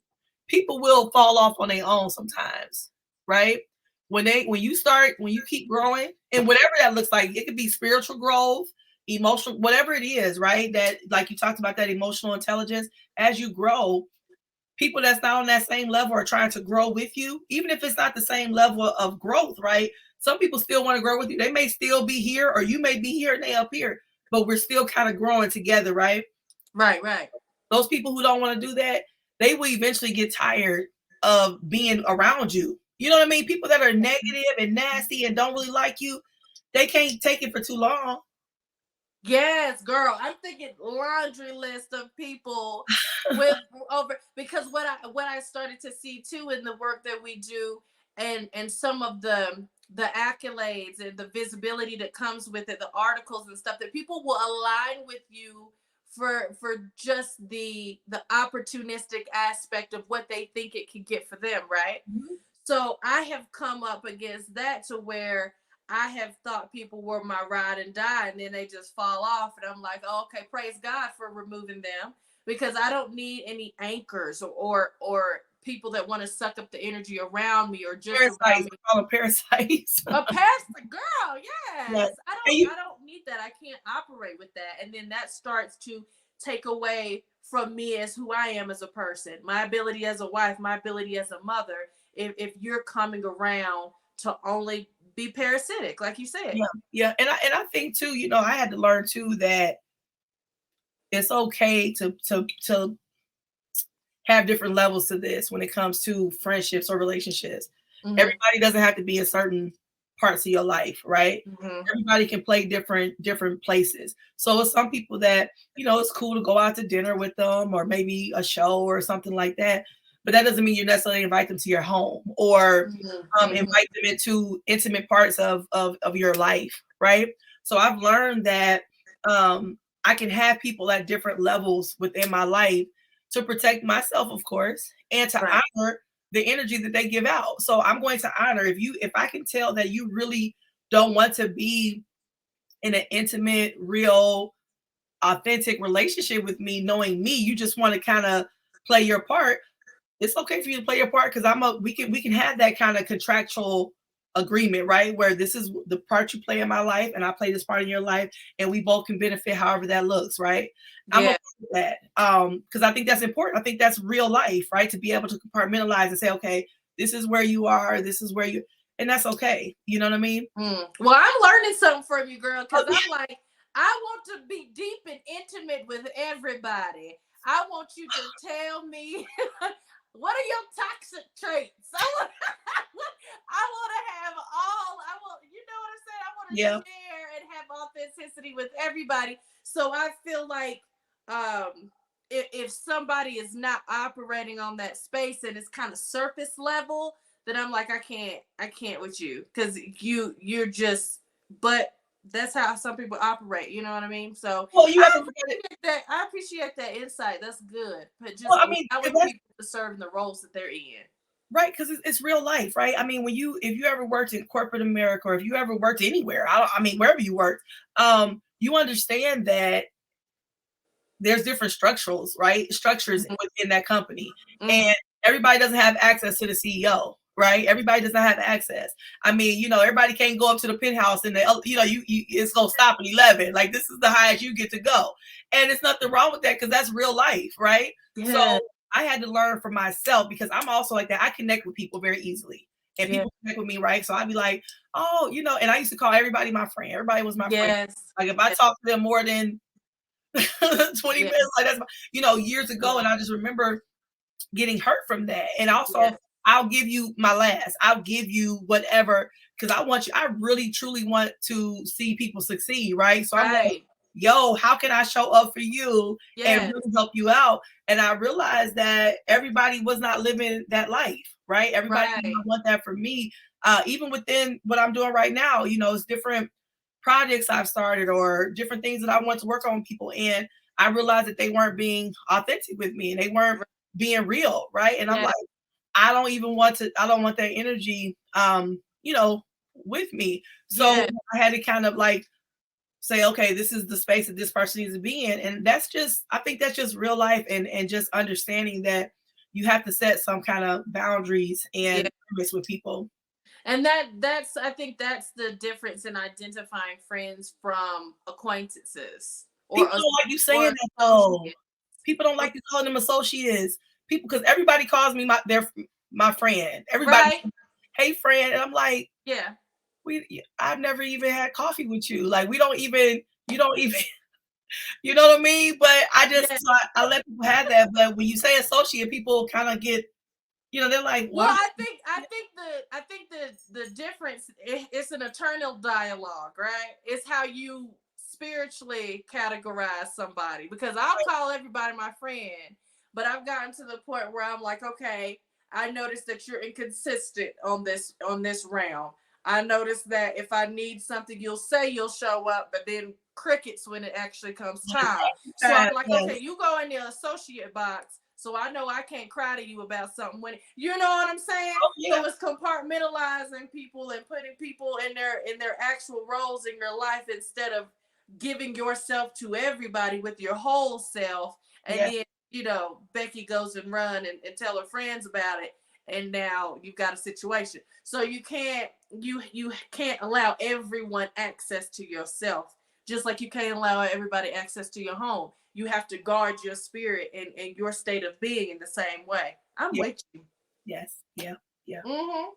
people will fall off on their own sometimes, right? When you keep growing and whatever that looks like, it could be spiritual growth, emotional, whatever it is, right? That like you talked about that emotional intelligence, as you grow, people that's not on that same level are trying to grow with you, even if it's not the same level of growth, right? Some people still want to grow with you. They may still be here or you may be here and they up here, but we're still kind of growing together, right? Right, right. Those people who don't want to do that, they will eventually get tired of being around you. You know what I mean? People that are negative and nasty and don't really like you, they can't take it for too long. Yes, girl. I'm thinking laundry list of people with over, because what I started to see too in the work that we do, and some of the accolades and the visibility that comes with it, the articles and stuff, that people will align with you for just the opportunistic aspect of what they think it could get for them, right? Mhm. So I have come up against that to where I have thought people were my ride and die, and then they just fall off. And I'm like, oh, okay, praise God for removing them, because I don't need any anchors or people that want to suck up the energy around me or just around Parasites, me. we call them parasites. A pastor girl, Yeah. yes. I And don't you I don't need that. I can't operate with that. And then that starts to take away from me as who I am as a person, my ability as a wife, my ability as a mother. If you're coming around to only be parasitic, like you said. yeah, yeah. And I think too, I had to learn too that it's okay to have different levels to this when it comes to friendships or relationships. Mm-hmm. Everybody doesn't have to be in certain parts of your life, right? Mm-hmm. Everybody can play different places. So it's some people that, it's cool to go out to dinner with them or maybe a show or something like that. But that doesn't mean you necessarily invite them to your home or Mm-hmm. invite them into intimate parts of your life, right? So I've learned that I can have people at different levels within my life to protect myself, of course, and to Right. honor the energy that they give out. So I'm going to honor if I can tell that you really don't want to be in an intimate, real, authentic relationship with me, knowing me, you just want to kind of play your part. It's okay for you to play your part because we can have that kind of contractual agreement, right? Where this is the part you play in my life and I play this part in your life and we both can benefit however that looks, right? I'm okay Yeah. with that. Because I think that's important. I think that's real life, right? To be able to compartmentalize and say, okay, this is where you are, this is where you and that's okay. You know what I mean? Well, I'm learning something from you, girl, Oh, because I'm like, I want to be deep and intimate with everybody. I want you to tell me what are your toxic traits. I want to have all. I want, you know what I'm saying. I want to yeah. share and have authenticity with everybody. So I feel like if somebody is not operating on that space and it's kind of surface level, then I'm like, I can't with you, because you're just, but that's how some people operate. You know what I mean? So Well, you have to look at it. I appreciate that insight. That's good. But just Well, I mean, allowing that's people to serve in the roles that they're in. right, because it's real life, right? I mean, if you ever worked in corporate America, or if you ever worked anywhere, I mean, wherever you work, you understand that there's different structures Mhm. within that company, Mhm. and everybody doesn't have access to the CEO, right? Everybody does not have access. I mean, everybody can't go up to the penthouse, and it's gonna stop at 11. Like, this is the highest you get to go, and it's nothing wrong with that, because that's real life, right? So Yeah. I had to learn for myself, because I'm also like that. I connect with people very easily, and Yeah. people connect with me, right? So I'd be like, oh, and I used to call everybody my friend. Everybody was my friend. Yes. Like, if I talked to them more than 20 Yeah. minutes, like, that's years ago. Yeah. And I just remember getting hurt from that. And Yeah. also, I'll give you my last, I'll give you whatever, because I really truly want to see people succeed, right? So I'm like, Right. yo, how can I show up for you and Yes. really help you out? And I realized that everybody was not living that life, right? Everybody did Right. not want that for me. Even within what I'm doing right now, it's different projects I've started, or different things that I want to work on with people. And I realized that they weren't being authentic with me, and they weren't Right. being real, right? And I'm Yeah. like, I don't want that energy, with me. So Yeah. I had to kind of like say, okay, this is the space that this person needs to be in. And I think that's just real life, and just understanding that you have to set some kind of boundaries Yeah. and limits with people. And that's I think that's the difference in identifying friends from acquaintances or People don't like you saying or that though. associates. People don't like you calling them associates. People, because everybody calls me my friend. Everybody, Right? hey friend, and I'm like, Yeah. I've never even had coffee with you. Like, you don't even, you know what I mean? But Yeah. I let people have that. But when you say associate, people kind of get, they're like, Well, why? I think the difference it's an eternal dialogue, right? It's how you spiritually categorize somebody because I'll call everybody my friend, but I've gotten to the point where I'm like, okay, I noticed that you're inconsistent on this realm. I noticed that if I need something, you'll say you'll show up, but then crickets when it actually comes time. So I'm like, okay, Yes, you go in the associate box, so I know I can't cry to you about something when you know what I'm saying. oh So yeah, it's compartmentalizing people and putting people in their actual roles in your life instead of giving yourself to everybody with your whole self. And yeah, then Becky goes and run and tell her friends about it, and now you've got a situation. So you can't allow everyone access to yourself, just like you can't allow everybody access to your home. You have to guard your spirit and your state of being in the same way. I'm yeah, with you. yes, yeah, yeah, Mm-hmm.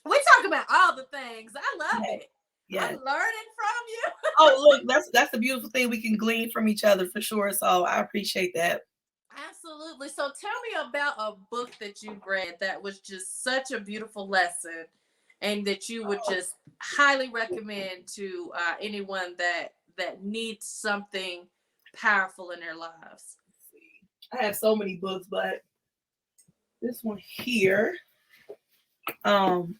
We talk about all the things. I love yeah, it. I'm yeah. learning from you. Oh, look, that's the beautiful thing. We can glean from each other for sure. So I appreciate that. Absolutely. So tell me about a book that you read that was just such a beautiful lesson and that you would just highly recommend to anyone that needs something powerful in their lives. I have so many books, but this one here, um,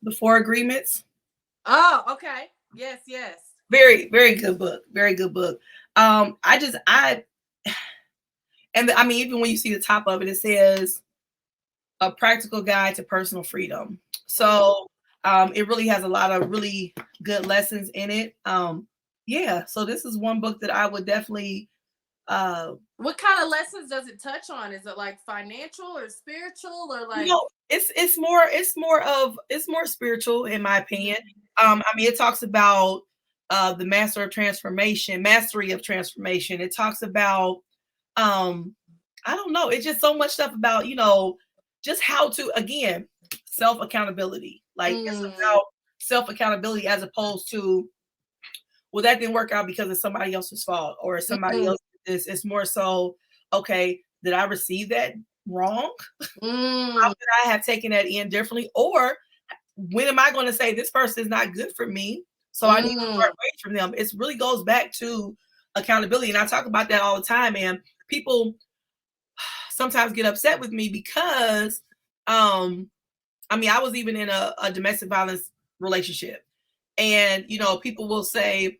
The Four Agreements. Oh, okay. Yes, yes. Very, very good book. Very good book. I and I mean, even when you see the top of it, it says a practical guide to personal freedom. Mm. So it really has a lot of really good lessons in it. Yeah. So this is one book that I would definitely uh What kind of lessons does it touch on? Is it like financial or spiritual or you like know, it's more spiritual in my opinion. Mhm. I mean, it talks about the mastery of transformation. It talks about I don't know, it's just so much stuff about, just how to, again, self accountability. Like, it's Mm, about self accountability as opposed to, well, that didn't work out because it's somebody else's fault, or somebody mm, else did this. It's more so, okay, did I receive that wrong? How mm, could I have taken that in differently? Or when am I going to say this person is not good for me? So I need to mm, part ways from them. It really goes back to accountability. And I talk about that all the time. And people sometimes get upset with me because, I mean, I was even in a domestic violence relationship. And, people will say,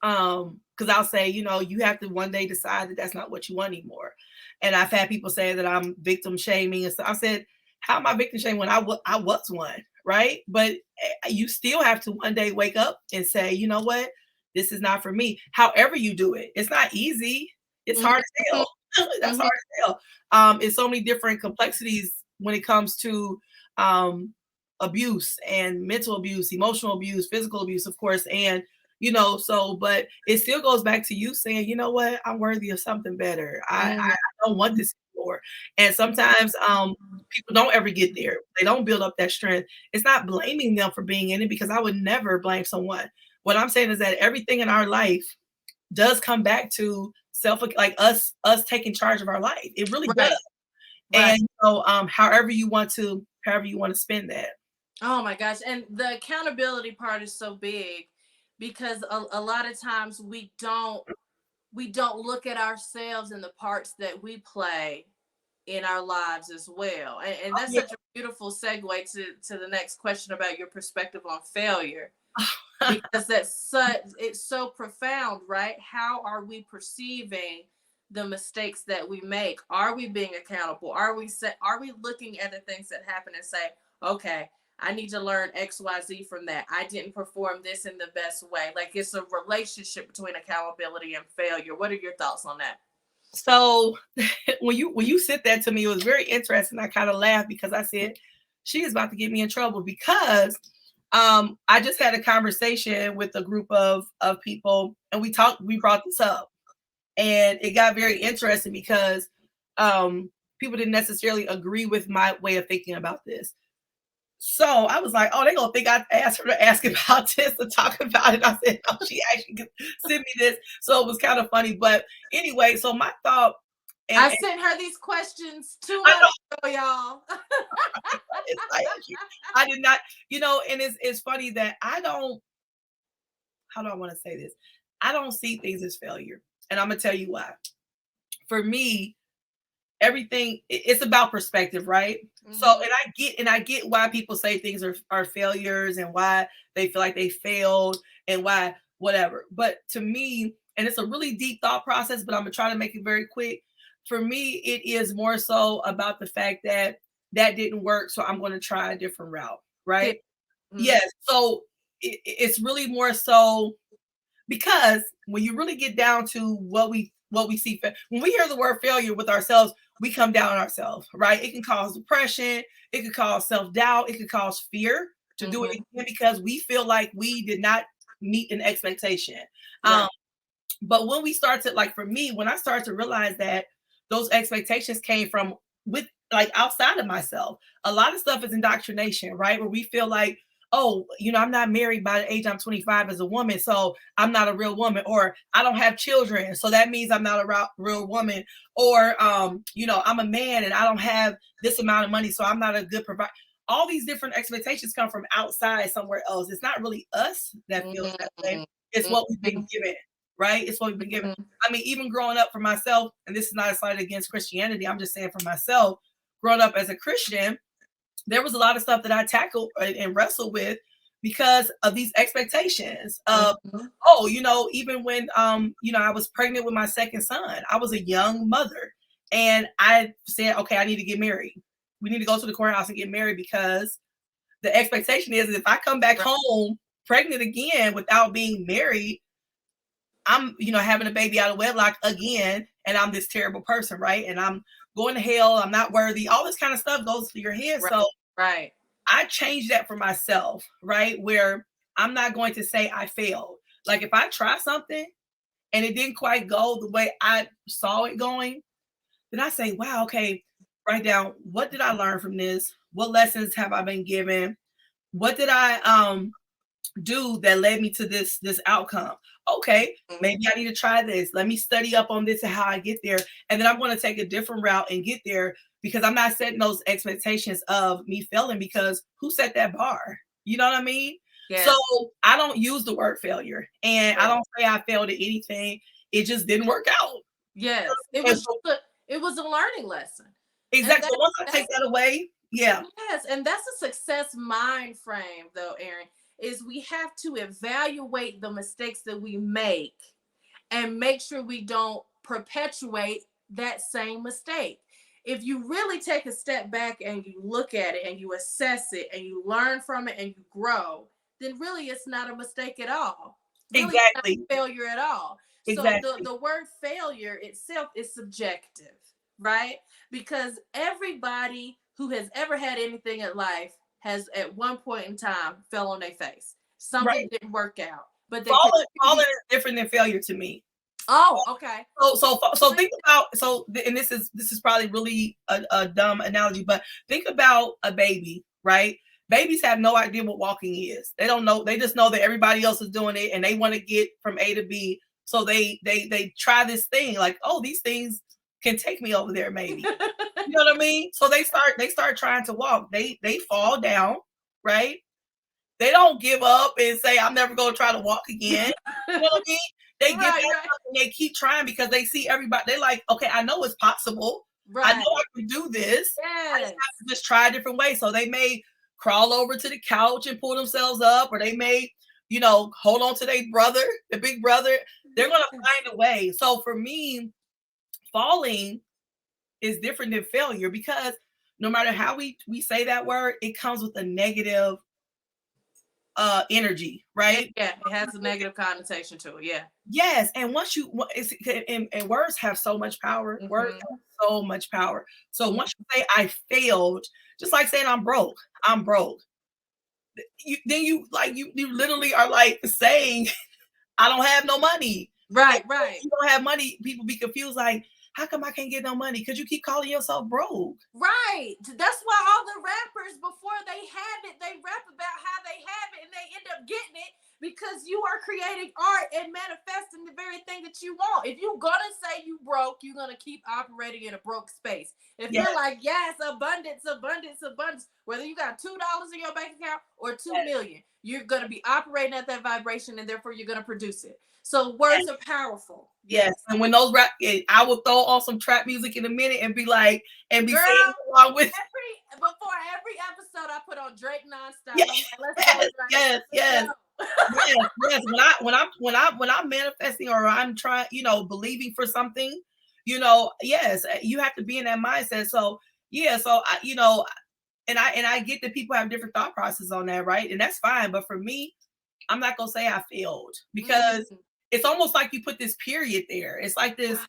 because I'll say, you have to one day decide that that's not what you want anymore. And I've had people say that I'm victim shaming. And so I said, how am I victim shaming when I was one, right? But you still have to one day wake up and say, you know what? This is not for me. However you do it. It's not easy. It's hard as hell. That's hard as hell. It's so many different complexities when it comes to abuse and mental abuse, emotional abuse, physical abuse, of course. And but it still goes back to you saying, you know what, I'm worthy of something better. I don't want this anymore. And sometimes people don't ever get there. They don't build up that strength. It's not blaming them for being in it, because I would never blame someone. What I'm saying is that everything in our life does come back to like us taking charge of our life. It really does. Right. And however you want to spend that. Oh my gosh. And the accountability part is so big, because a lot of times we don't look at ourselves and the parts that we play in our lives as well. And that's such a beautiful segue to the next question about your perspective on failure. Because it's so profound, right? How are we perceiving the mistakes that we make? Are we being accountable? Are we looking at the things that happen and say, okay, I need to learn XYZ from that. I didn't perform this in the best way. Like, it's a relationship between accountability and failure. What are your thoughts on that? So when you said that to me, it was very interesting. I kind of laughed because I said, she is about to get me in trouble, because I just had a conversation with a group of people, and we brought this up, and it got very interesting because people didn't necessarily agree with my way of thinking about this. So I was like, oh, they're going to think I asked her to ask about this, to talk about it. I said, no, she actually sent me this. So it was kind of funny. But anyway, so my thought. I sent her these questions 2 months ago, y'all. It's like, I did not, and it's funny that how do I want to say this? I don't see things as failure. And I'm going to tell you why. For me, everything, it's about perspective, right? So, and I get why people say things are failures, and why they feel like they failed, and why whatever. But to me, and it's a really deep thought process, but I'm gonna try to make it very quick. For me, it is more so about the fact that didn't work, so I'm going to try a different route, right? Yes. So it's really more so, because when you really get down to what we see, when we hear the word failure with ourselves, we come down on ourselves, right? It can cause depression. It could cause self-doubt. It could cause fear to do it again, because we feel like we did not meet an expectation. Right. But when we start to, like, for me, when I started to realize that those expectations came from outside of myself, a lot of stuff is indoctrination, right? Where we feel like, oh, I'm not married by the age I'm 25 as a woman, so I'm not a real woman, or I don't have children, so that means I'm not a real woman, or I'm a man and I don't have this amount of money, so I'm not a good provider. All these different expectations come from outside somewhere else. It's not really us that feels that way. It's what we've been given, right? It's what we've been given. I mean, even growing up for myself, and this is not a slight against Christianity, I'm just saying for myself, growing up as a Christian, there was a lot of stuff that I tackled and wrestled with because of these expectations of, even when, I was pregnant with my second son, I was a young mother, and I said, okay, I need to get married. We need to go to the courthouse and get married, because the expectation is if I come back home pregnant again without being married, I'm, having a baby out of wedlock again, and I'm this terrible person, right? And I'm going to hell, I'm not worthy, all this kind of stuff goes through your head. Right. So I changed that for myself, right? Where I'm not going to say I failed. Like, if I try something and it didn't quite go the way I saw it going, then I say, wow, okay, write down, what did I learn from this? What lessons have I been given? What did I do that led me to this outcome? Okay, maybe I need to try this. Let me study up on this and how I get there. And then I'm going to take a different route and get there, because I'm not setting those expectations of me failing, because who set that bar? You know what I mean? Yeah. So I don't use the word failure, and I don't say I failed at anything. It just didn't work out. Yes. It was a learning lesson. Exactly. So once I take that away, Yeah. Yes, and that's a success mind frame, though, Erin. Is we have to evaluate the mistakes that we make and make sure we don't perpetuate that same mistake. If you really take a step back and you look at it and you assess it and you learn from it and you grow, then really it's not a mistake at all. Really, it's not Exactly. a failure at all. So Exactly. the word failure itself is subjective, right? Because everybody who has ever had anything in life has at one point in time fell on their face. Something Right. didn't work out, but they Falling continue. is different than failure to me. Oh, okay. So think about, and this is probably really a dumb analogy, but think about a baby, right? Babies have no idea what walking is. They don't know. They just know that everybody else is doing it, and they want to get from A to B. So they try this thing like, oh, these things can take me over there, maybe. You know what I mean? So they start trying to walk. They fall down, right? They don't give up and say, I'm never going to try to walk again. You know what I mean? They get Right, back right, up and they keep trying because they see everybody. They're like, okay, I know it's possible. I know right. I can do this. I just Yes. have to just try a different way. So they may crawl over to the couch and pull themselves up, or they may, hold on to their brother, the big brother. They're going to Yes. find a way. So for me, falling is different than failure because no matter how we say that word, it comes with a negative energy, right? Yeah, it has a negative connotation to it. Yeah. Yes, and and words have so much power. Words Hmm. have so much power. So once you say I failed, just like saying I'm broke. You literally are like saying I don't have no money. And Right, when right. you don't have money, people be confused like, how come I can't get no money? Because you keep calling yourself broke. Right. That's why all the rappers, before they have it, they rap about how they have it and they end up getting it because you are creating art and manifesting the very thing that you want. If you're going to say you broke, you're going to keep operating in a broke space. If Yes, you're like, yes, abundance, abundance, abundance, whether you got $2 in your bank account or 2 million, you're going to be operating at that vibration and therefore you're going to produce it. So words yes. are powerful. Yes, Yes. and when those rap, I will throw on some trap music in a minute and be like, and be saying Girl, along with, before every episode, I put on Drake nonstop. yes, I'm like, let's go, Drake. yes, Let's yes, go. yes, yes. When I'm manifesting or I'm trying, believing for something, yes, you have to be in that mindset. So yeah, so and I get that people have different thought processes on that, right? And that's fine. But for me, I'm not gonna say I failed because Mm, it's almost like you put this period there. It's like this.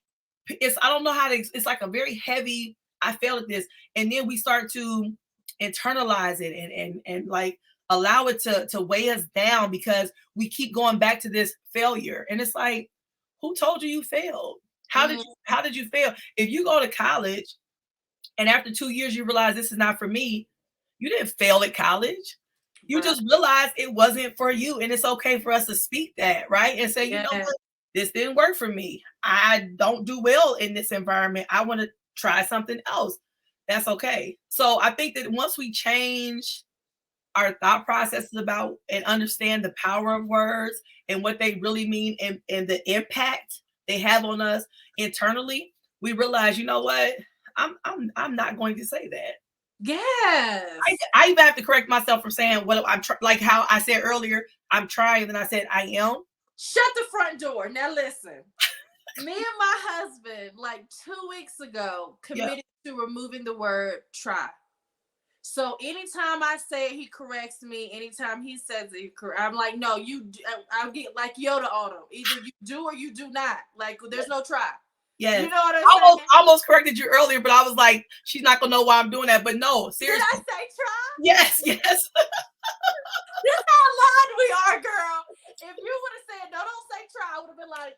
right. I don't know how to. It's like a very heavy. I failed at this, and then we start to internalize it and like allow it to weigh us down because we keep going back to this failure. And it's like, who told you failed? Mm, How did you fail? If you go to college and after 2 years you realize this is not for me, you didn't fail at college. You right. just realized it wasn't for you. And it's okay for us to speak that, right? And say, you know Yeah. what? This didn't work for me. I don't do well in this environment. I want to try something else. That's okay. So I think that once we change our thought processes about and understand the power of words and what they really mean and the impact they have on us internally, we realize, you know what? I'm not going to say that. I, Yes. I even have to correct myself from saying what like how I said earlier, I'm trying, then I said I am. Shut the front door. Now listen. Me and my husband, like 2 weeks ago, Yeah. committed to removing the word try. So anytime I say it, he corrects me. Anytime he says it, I'm like, no, you. I'll get like Yoda on him. Either you do or you do not. Like, there's no try. You Yes. know what I'm I almost saying? almost corrected you earlier, but I was like, she's not gonna know why I'm doing that. But no, Did I seriously. say try? Yes, yes. This how loud we are, girl. If you would have said no, don't say try, I would have been like,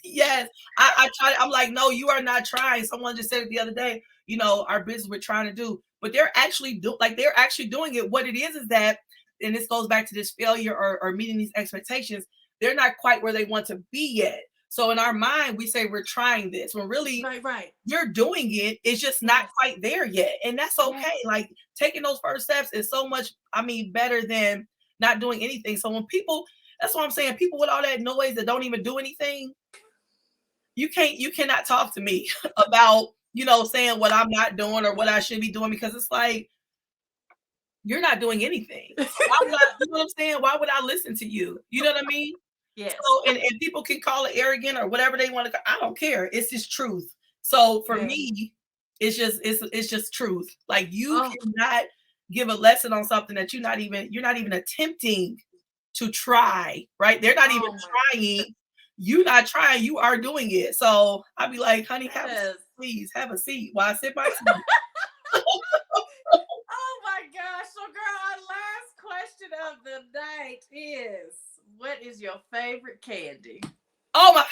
Yes, I tried. I'm like, no, you are not trying. Someone just said it the other day. Our business we're trying to do, but they're actually doing it. What it is that, and this goes back to this failure or meeting these expectations. They're not quite where they want to be yet. So in our mind, we say we're trying this when really right, right. you're doing it. It's just not Yes, quite there yet, and that's yes, okay. Like taking those first steps is so much. Better than not doing anything. So when people, that's what I'm saying. People with all that noise that don't even do anything, you cannot talk to me about saying what I'm not doing or what I should be doing because it's like you're not doing anything. So why would I, you know what I'm saying? Why would I listen to you? You know what I mean? Yes. So, and people can call it arrogant or whatever they want to. I don't care. It's just truth. So for Yeah. me, it's just truth. Like you Oh, cannot give a lesson on something that you're not even attempting to try. Right? They're not even oh my trying. You not trying. You are doing it. So I'd be like, honey, have a seat, goodness. please have a seat while I sip my tea. Oh my gosh. So, girl, our last question of the night is, what is your favorite candy? Oh my!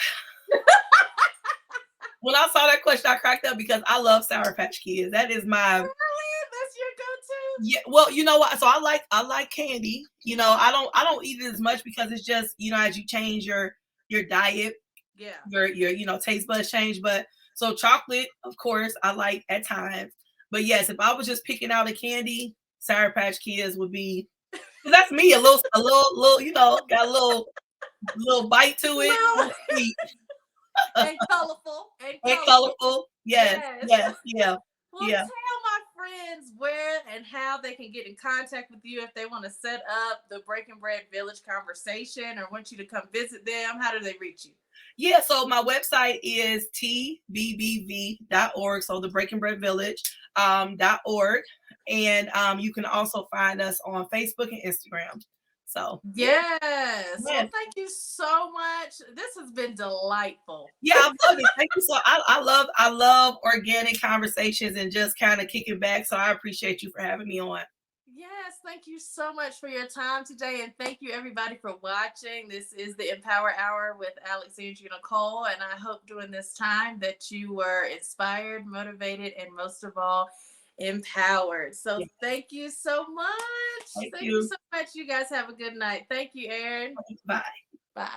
When I saw that question, I cracked up because I love Sour Patch Kids. That is my Really? That's your go-to? yeah. Well, you know what? So I like candy. You know, I don't eat it as much because it's just, you know, as you change your diet, Yeah. your you know taste buds change. But so chocolate, of course, I like at times. But yes, if I was just picking out a candy, Sour Patch Kids would be. That's me. A little. You know, got a little bite to it. A Little little sweet and colorful. And and colorful. colorful. Yes, Yes. yes, yeah, Well, yeah. tell my friends where and how they can get in contact with you if they want to set up the Breaking Bread Village conversation or want you to come visit them. How do they reach you? Yeah, so my website is tbbv.org, so the Breaking Bread Village .org. And you can also find us on Facebook and Instagram. So yeah, Yes. yeah, Well, thank you so much. This has been delightful. yeah, I love it. Thank you. So I love organic conversations and just kind of kicking back. So I appreciate you for having me on. Yes, thank you so much for your time today. And thank you, everybody, for watching. This is the Empower Hour with Alexandria Nicole. And I hope during this time that you were inspired, motivated, and most of all, empowered. So Yeah, thank you so much. thank Thank you you. so much. You guys have a good night. Thank you, Erin. Bye. Bye.